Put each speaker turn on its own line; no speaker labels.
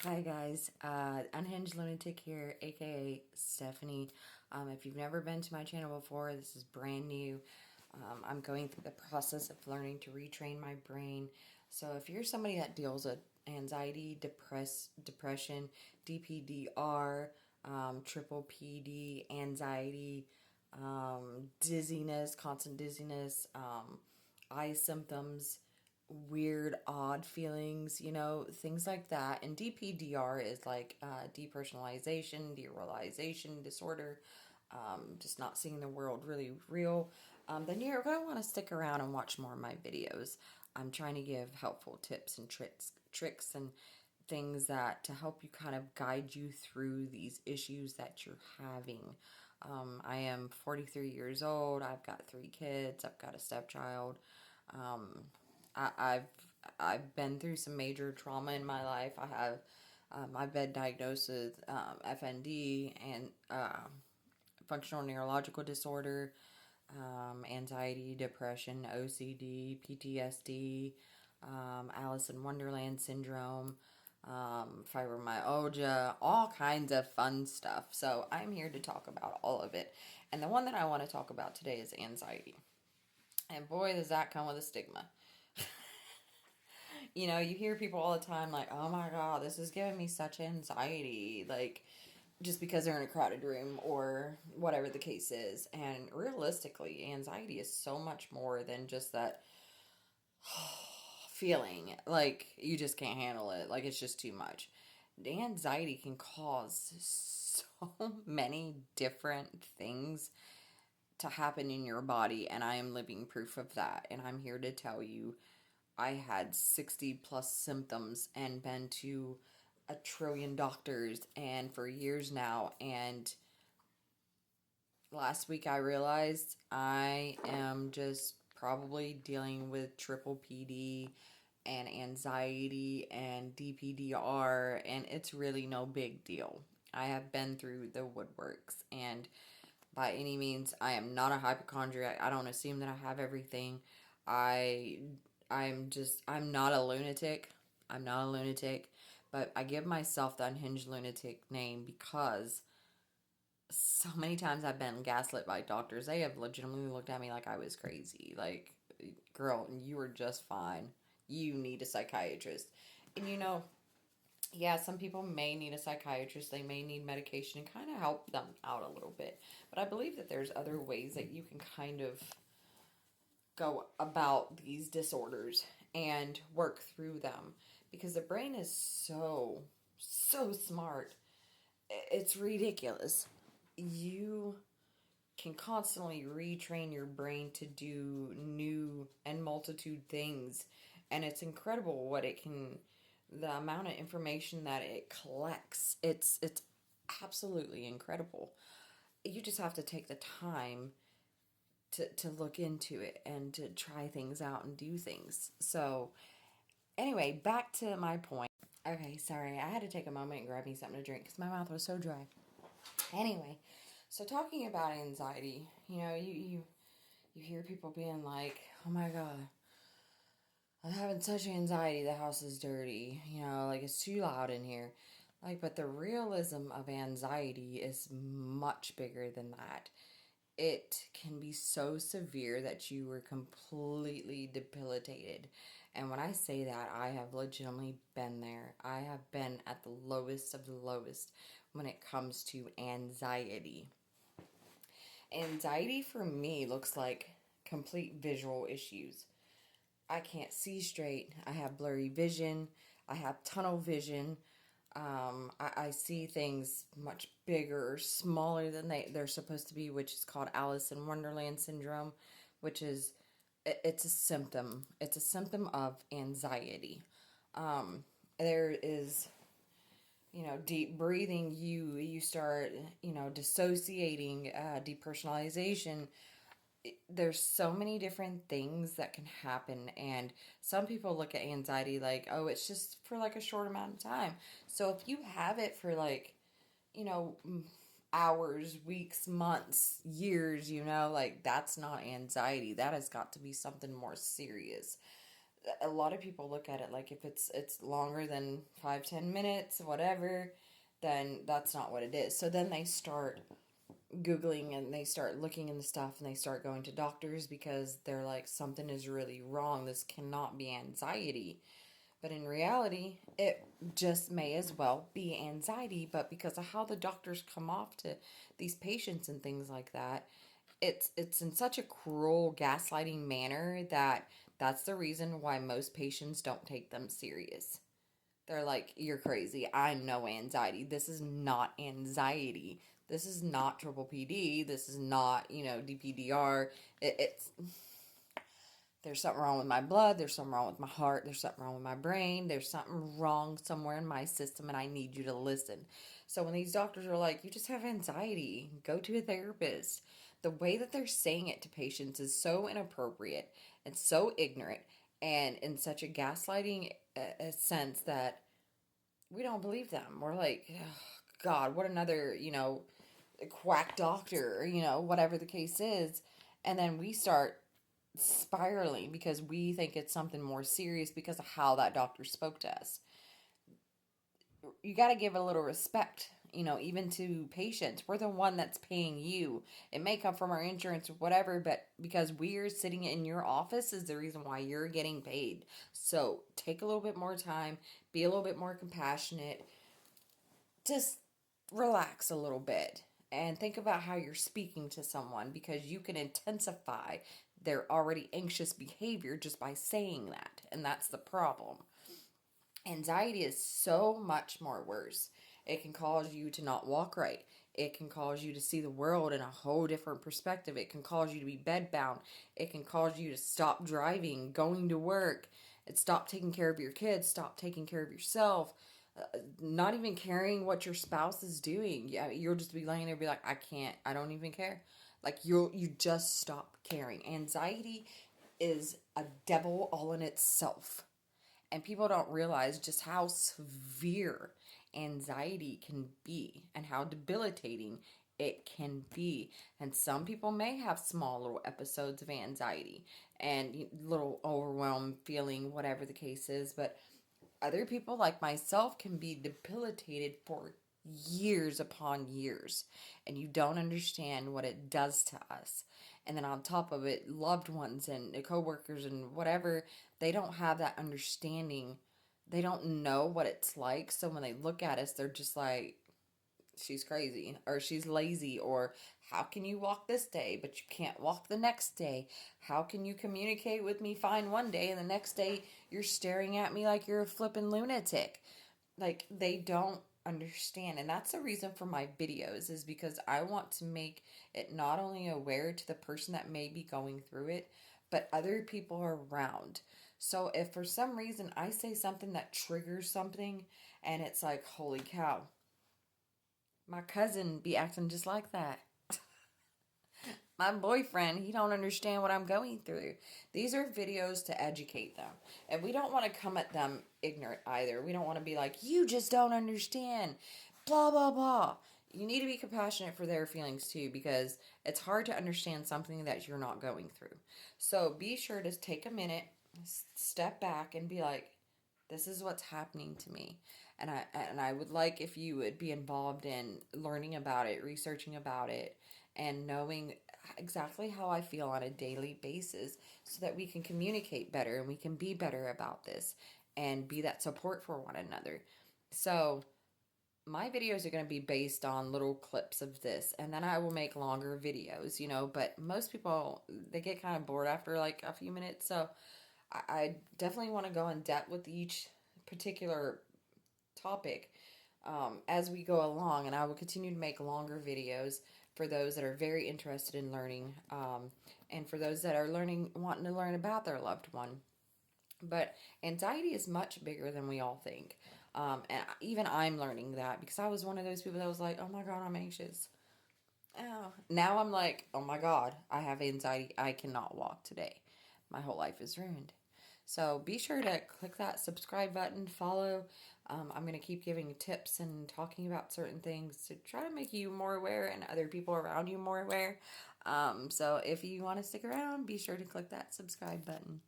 Hi guys, Unhinged Lunatic here, aka Stephanie. If you've never been to my channel before, this is brand new. I'm going through the process of learning to retrain my brain. So if you're somebody that deals with anxiety, depression, DPDR, triple PD, anxiety, dizziness, constant dizziness, eye symptoms, weird, odd feelings, things like that. And DPDR is like depersonalization, derealization disorder, just not seeing the world really real. Then you're going to want to stick around and watch more of my videos. I'm trying to give helpful tips and tricks and things that to help you kind of guide you through these issues that you're having. I am 43 years old. I've got 3 kids. I've got a stepchild. I've been through some major trauma in my life. I've been diagnosed with FND and functional neurological disorder, anxiety, depression, OCD, PTSD, Alice in Wonderland syndrome, fibromyalgia, all kinds of fun stuff. So I'm here to talk about all of it. And the one that I want to talk about today is anxiety. And boy, does that come with a stigma. You hear people all the time like, oh my God, this is giving me such anxiety. Like, just because they're in a crowded room or whatever the case is. And realistically, anxiety is so much more than just that feeling like you just can't handle it. Like, it's just too much. Anxiety can cause so many different things to happen in your body, and I am living proof of that. And I'm here to tell you I had 60 plus symptoms and been to a trillion doctors and for years now. And last week I realized I am just probably dealing with triple PD and anxiety and DPDR, and it's really no big deal. I have been through the woodworks, and by any means, I am not a hypochondriac. I don't assume that I have everything. I I'm not a lunatic. I'm not a lunatic, but I give myself the unhinged lunatic name because so many times I've been gaslit by doctors. They have legitimately looked at me like I was crazy. Like, girl, you were just fine. You need a psychiatrist. And yeah, some people may need a psychiatrist. They may need medication and kind of help them out a little bit. But I believe that there's other ways that you can kind of go about these disorders and work through them because the brain is so smart. It's ridiculous. You can constantly retrain your brain to do new and multitude things, and it's incredible what it can, the amount of information that it collects. It's absolutely incredible. You just have to take the time to look into it and to try things out and do things. So anyway, back to my point. Okay, sorry, I had to take a moment and grab me something to drink because my mouth was so dry. Anyway, so talking about anxiety, you hear people being like, "Oh my God, I'm having such anxiety. The house is dirty. Like it's too loud in here." Like, but the realism of anxiety is much bigger than that. It can be so severe that you were completely debilitated. And when I say that, I have legitimately been there. I have been at the lowest of the lowest when it comes to anxiety. Anxiety for me looks like complete visual issues. I can't see straight. I have blurry vision. I have tunnel vision. I see things much bigger or smaller than they're supposed to be, which is called Alice in Wonderland syndrome, which is, it's a symptom. It's a symptom of anxiety. There is, deep breathing, you start, dissociating, depersonalization. There's so many different things that can happen, and some people look at anxiety like, oh, it's just for like a short amount of time. So if you have it for like, you know hours, weeks, months, years, like that's not anxiety. That has got to be something more serious. A lot of people look at it like if it's longer than 5-10 minutes, whatever, then that's not what it is. So then they start Googling and they start looking into stuff and they start going to doctors because they're like, something is really wrong. This cannot be anxiety. But in reality, it just may as well be anxiety. But because of how the doctors come off to these patients and things like that, it's in such a cruel gaslighting manner that that's the reason why most patients don't take them serious. They're like, you're crazy. I know anxiety. This is not anxiety. This is not triple PD. This is not, DPDR. It's there's something wrong with my blood. There's something wrong with my heart. There's something wrong with my brain. There's something wrong somewhere in my system, and I need you to listen. So when these doctors are like, you just have anxiety, go to a therapist, the way that they're saying it to patients is so inappropriate and so ignorant and in such a gaslighting sense that we don't believe them. We're like, oh, God, what another, quack doctor, whatever the case is. And then we start spiraling because we think it's something more serious because of how that doctor spoke to us. You got to give a little respect, even to patients. We're the one that's paying you. It may come from our insurance or whatever, but because we're sitting in your office is the reason why you're getting paid. So take a little bit more time, be a little bit more compassionate, just relax a little bit and think about how you're speaking to someone because you can intensify their already anxious behavior just by saying that. And that's the problem. Anxiety is so much more worse. It can cause you to not walk right. It can cause you to see the world in a whole different perspective. It can cause you to be bedbound. It can cause you to stop driving, going to work, and stop taking care of your kids, stop taking care of yourself, not even caring what your spouse is doing. Yeah, you'll just be laying there and be like, I can't, I don't even care. Like you just stop caring. Anxiety is a devil all in itself. And people don't realize just how severe anxiety can be and how debilitating it can be. And some people may have small little episodes of anxiety and little overwhelmed feeling, whatever the case is. But other people, like myself, can be debilitated for years upon years, and you don't understand what it does to us. And then on top of it, loved ones and coworkers and whatever, they don't have that understanding. They don't know what it's like. So when they look at us, they're just like, she's crazy or she's lazy, or how can you walk this day but you can't walk the next day? How can you communicate with me fine one day and the next day you're staring at me like you're a flippin' lunatic? Like, they don't understand. And that's the reason for my videos, is because I want to make it not only aware to the person that may be going through it, but other people around. So if for some reason I say something that triggers something and it's like, holy cow, my cousin be acting just like that. My boyfriend, he don't understand what I'm going through. These are videos to educate them. And we don't want to come at them ignorant either. We don't want to be like, you just don't understand. Blah, blah, blah. You need to be compassionate for their feelings too, because it's hard to understand something that you're not going through. So be sure to take a minute, step back, and be like, this is what's happening to me. And I would like if you would be involved in learning about it, researching about it, and knowing exactly how I feel on a daily basis so that we can communicate better and we can be better about this and be that support for one another. So my videos are going to be based on little clips of this, and then I will make longer videos, but most people, they get kind of bored after like a few minutes. So I definitely want to go in depth with each particular topic as we go along, and I will continue to make longer videos for those that are very interested in learning, and for those that are wanting to learn about their loved one. But anxiety is much bigger than we all think. And even I'm learning that, because I was one of those people that was like, oh my God, I'm anxious. Oh. Now I'm like, oh my God, I have anxiety. I cannot walk today. My whole life is ruined. So be sure to click that subscribe button, follow. I'm going to keep giving tips and talking about certain things to try to make you more aware and other people around you more aware. So if you want to stick around, be sure to click that subscribe button.